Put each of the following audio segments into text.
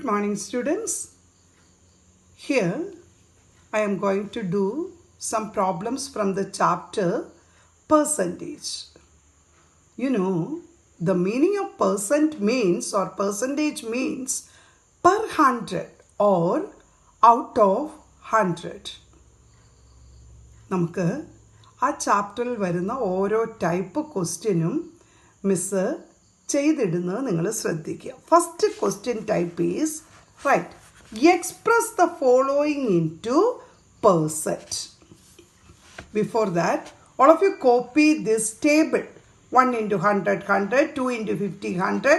Good morning, students. Here I am going to do some problems from the chapter percentage. You know, the meaning of percent means or percentage means per 100 or out of 100. നമുക്ക് ആ ചാപ്റ്ററിൽ വരുന്ന ഓരോ type ക്വസ്റ്റ്യനും miss ചെയ്തിടുന്നത് നിങ്ങൾ ശ്രദ്ധിക്കുക. First question type is write express the following in to percent. Before that all of you copy this table. 1 into 100 100, 2 into 50 100,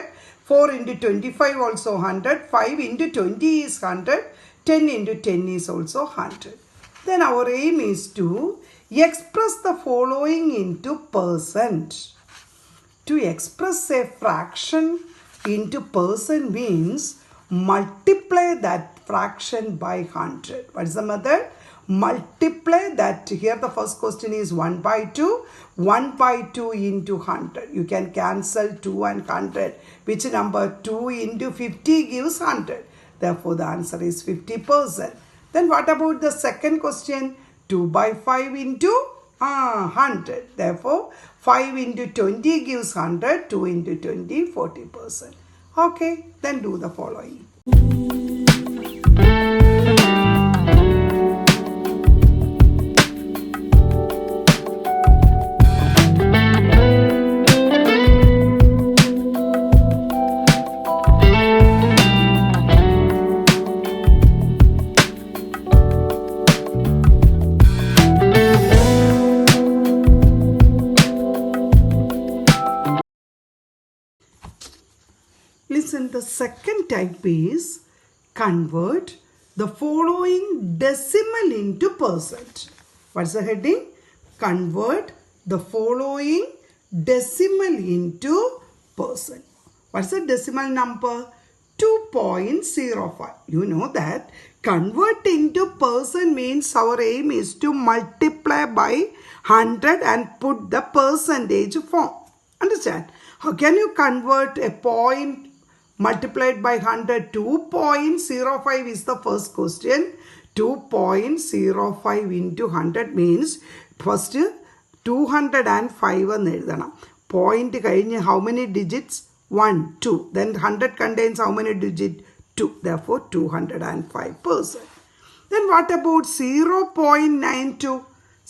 4 into 25 also 100, 5 into 20 is 100, 10 into 10 is also 100. Then our aim is to express the following into percent. To express a fraction into percent means multiply that fraction by 100. What is the method? Multiply that. Here the first question is 1 by 2. 1 by 2 into 100. You can cancel 2 and 100. Which number? 2 into 50 gives 100. Therefore the answer is 50%. Then what about the second question? 2 by 5 into 100. Therefore 5 into 20 gives 100. 2 into 20, 40%. Okay, then do the following. Listen, the second type is convert the following decimal into percent. What's the heading? Convert the following decimal into percent. What's the decimal number? 2.05. You know that convert into percent means our aim is to multiply by 100 and put the percentage form. Understand? How can you convert a point multiplied by 100? 2.05 is the first question. 2.05 into 100 means first 205 എന്ന് എഴുതണം. Point കഴിഞ്ഞ് how many digits? 1, 2. Then 100 contains how many digits? 2. Therefore 205%. Then what about 0.92?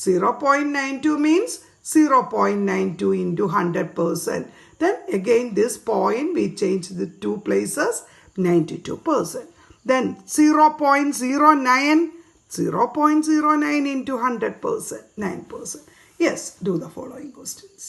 0.92 means 0.92 into 100%. Then again this point we change the two places, 92%. Then 0.09, 0.09 into 100%, 9%. Yes, do the following questions.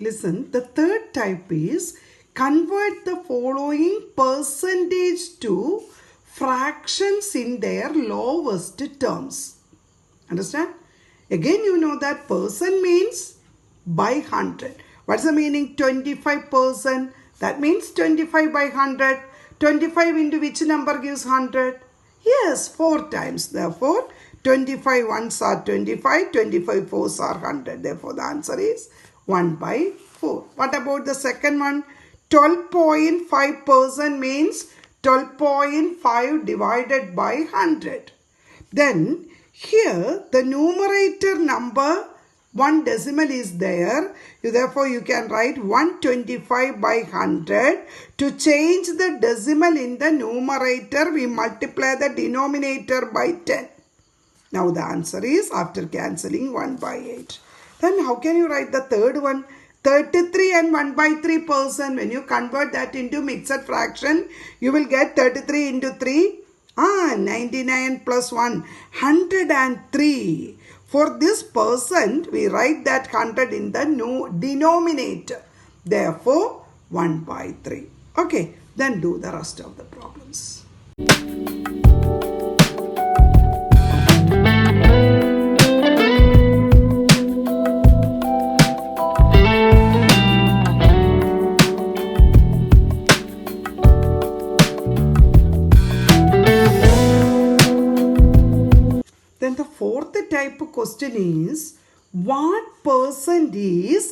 Listen, the third type is convert the following percentage to fractions in their lowest terms. Understand? Again, you know that percent means by 100. What's the meaning? 25%. That means 25 by 100. 25 into which number gives 100? Yes, 4 times. Therefore, 25 ones are 25, 25 fours are 100. Therefore, the answer is 1 by 4. What about the second one? 12.5% means 12.5 divided by 100. Then here the numerator number 1 decimal is there. Therefore you can write 125 by 100. To change the decimal in the numerator we multiply the denominator by 10. Now the answer is after cancelling 1 by 8. Then how can you write the third one? 33 and 1 by 3%. When you convert that into mixed fraction, you will get 33 into 3. 99 plus 1. 103. For this percent, we write that 100 in the denominator. Therefore, 1 by 3. Okay, then do the rest of the problems. type question is, what percent is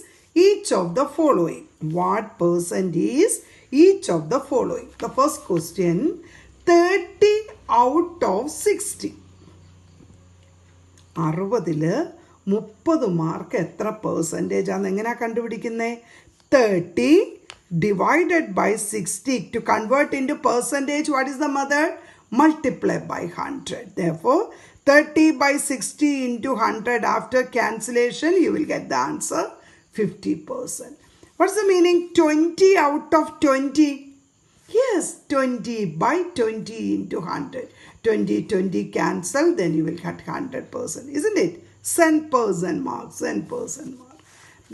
each of the following? What percent is each of the following? The first question, 30 out of 60. 60-ല് 30 mark എത്ര percentage ആണ് എങ്ങനെയാണ് കണ്ടുപിടിക്കുന്നത്? 30 divided by 60. To convert into percentage, what is the method? Multiply by 100. Therefore, 30 by 60 into 100, after cancellation, you will get the answer 50%. What's the meaning? 20 out of 20. Yes, 20 by 20 into 100. 20 cancel, then you will get 100%. Isn't it? 10% mark, 10% mark.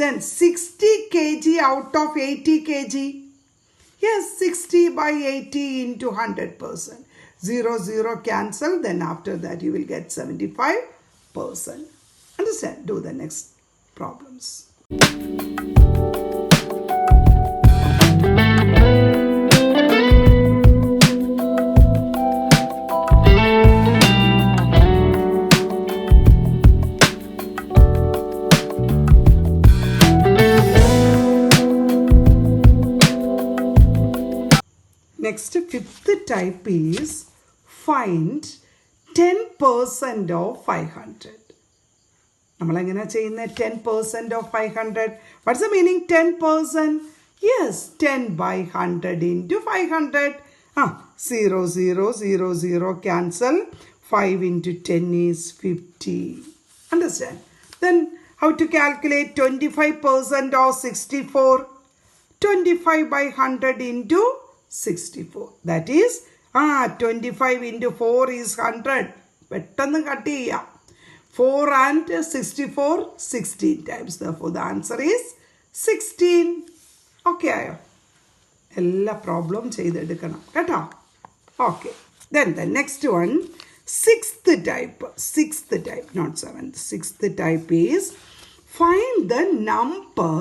Then 60 kg out of 80 kg. Yes, 60 by 80 into 100%. 0 cancel, then after that you will get 75%. Understand? Do the next problems. Next, fifth type is find 10% of 500. നമ്മൾ എങ്ങനെ ചെയ്യുന്നത്? 10% of 500. What's the meaning 10%? Yes, 10 by 100 into 500. 0 cancel. 5 into 10 is 50. Understand? Then how to calculate 25% of 64? 25 by 100 into 64. That is 25 into 4 is 100. പെട്ടെന്ന് cut ചെയ്യാം. 4 and 64, 16 times. Therefore, the answer is 16. Okay ആയോ? എല്ലാ problem ചെയ്തെടുക്കണം കേട്ടോ. Okay. Then the next one, sixth type, not seventh. Sixth type is find the number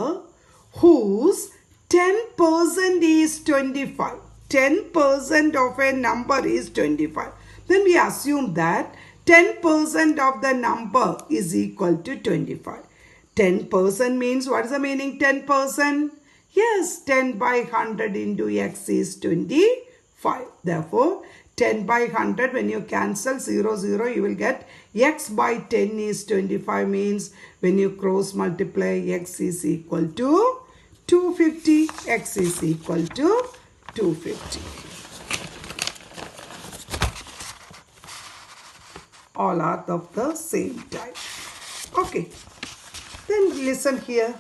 whose 10% is 25. 10% of a number is 25. Then we assume that 10% of the number is equal to 25. 10% means, what is the meaning 10%? Yes, 10 by 100 into x is 25. Therefore, 10 by 100, when you cancel 0, you will get x by 10 is 25, means when you cross multiply, x is equal to 250. X is equal to 250. All are of the same type. Okay. Then listen here.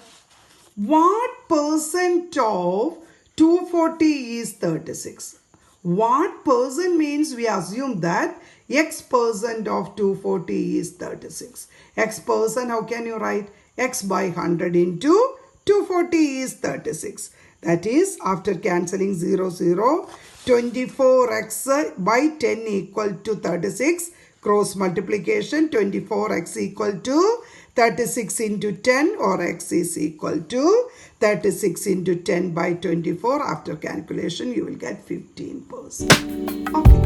What percent of 240 is 36? What percent means we assume that x percent of 240 is 36. X percent, how can you write? X by 100 into 240 is 36. That is, after cancelling 0, 24x by 10 equal to 36. Cross multiplication, 24x equal to 36 into 10, or x is equal to 36 into 10 by 24. After calculation, you will get 15%. Okay.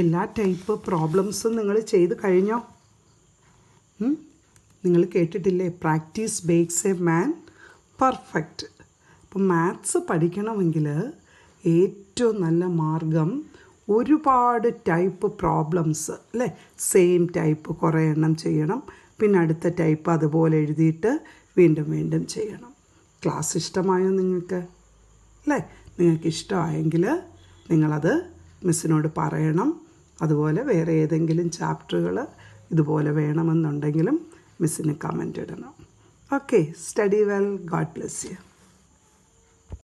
എല്ലാ type പ്രോബ്ലംസും നിങ്ങൾ ചെയ്ത് കഴിഞ്ഞോ? നിങ്ങൾ കേട്ടിട്ടില്ലേ, practice makes a man perfect. അപ്പം maths പഠിക്കണമെങ്കിൽ ഏറ്റവും നല്ല മാർഗം ഒരുപാട് ടൈപ്പ് പ്രോബ്ലംസ് അല്ലേ, സെയിം ടൈപ്പ് കുറേ എണ്ണം ചെയ്യണം, പിന്നെ അടുത്ത ടൈപ്പ് അതുപോലെ എഴുതിയിട്ട് വീണ്ടും വീണ്ടും ചെയ്യണം. ക്ലാസ് ഇഷ്ടമായോ നിങ്ങൾക്ക്? അല്ലേ? നിങ്ങൾക്ക് ഇഷ്ടമായെങ്കിൽ നിങ്ങളത് മിസ്സിനോട് പറയണം. അതുപോലെ വേറെ ഏതെങ്കിലും ചാപ്റ്ററുകൾ ഇതുപോലെ വേണമെന്നുണ്ടെങ്കിലും മിസ്സിന് കമൻ്റ് ഇടണം. Okay, study well. God bless you.